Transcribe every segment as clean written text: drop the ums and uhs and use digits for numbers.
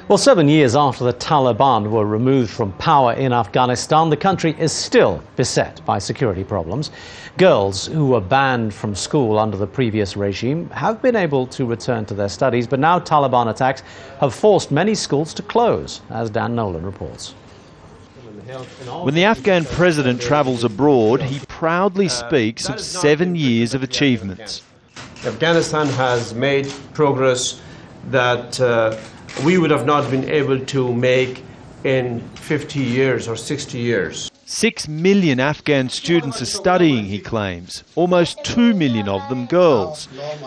Well, 7 years after the Taliban were removed from power in Afghanistan, the country is still beset by security problems. Girls who were banned from school under the previous regime have been able to return to their studies, but now Taliban attacks have forced many schools to close, as Dan Nolan reports. When the Afghan president travels abroad, he proudly speaks of 7 years of achievements. Afghanistan has made progress that we would have not been able to make in 50 years or 60 years. 6 million Afghan students are studying, he claims, almost 2 million of them girls.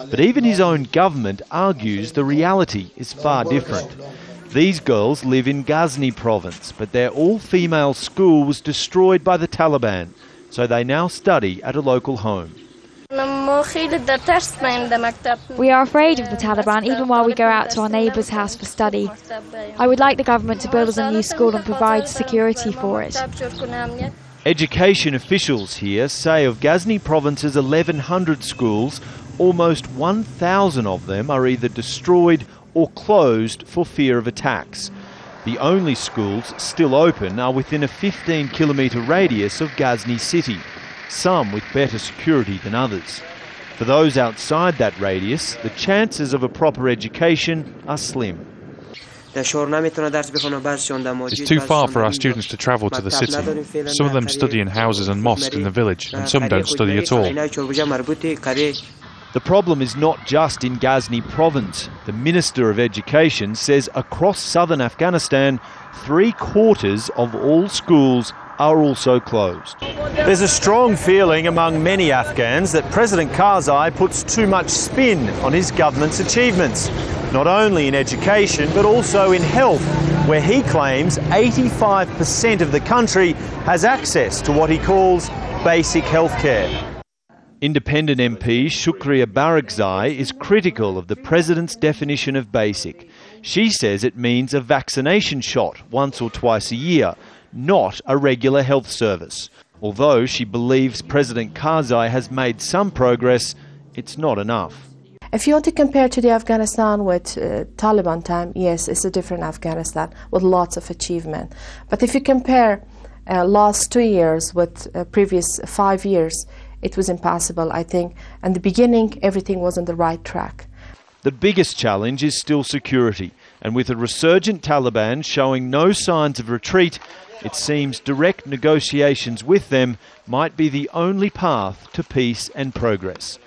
But even his own government argues the reality is far different. These girls live in Ghazni province, but their all-female school was destroyed by the Taliban, so they now study at a local home. We are afraid of the Taliban even while we go out to our neighbour's house for study. I would like the government to build us a new school and provide security for it. Education officials here say of Ghazni province's 1,100 schools, almost 1,000 of them are either destroyed or closed for fear of attacks. The only schools still open are within a 15-kilometre radius of Ghazni city, some with better security than others. For those outside that radius, the chances of a proper education are slim. It's too far for our students to travel to the city. Some of them study in houses and mosques in the village, and some don't study at all. The problem is not just in Ghazni province. The Minister of Education says across southern Afghanistan, 3/4 of all schools are also closed. There's a strong feeling among many Afghans that President Karzai puts too much spin on his government's achievements, not only in education but also in health, where he claims 85% of the country has access to what he calls basic health care. Independent MP Shukriya Barakzai is critical of the President's definition of basic. She says it means a vaccination shot once or twice a year, not a regular health service. Although she believes President Karzai has made some progress, it's not enough. If you want to compare to the Afghanistan with Taliban time, yes, it's a different Afghanistan with lots of achievement. But if you compare last 2 years with previous 5 years, it was impossible, I think. In the beginning, everything was on the right track. The biggest challenge is still security, and with a resurgent Taliban showing no signs of retreat, it seems direct negotiations with them might be the only path to peace and progress.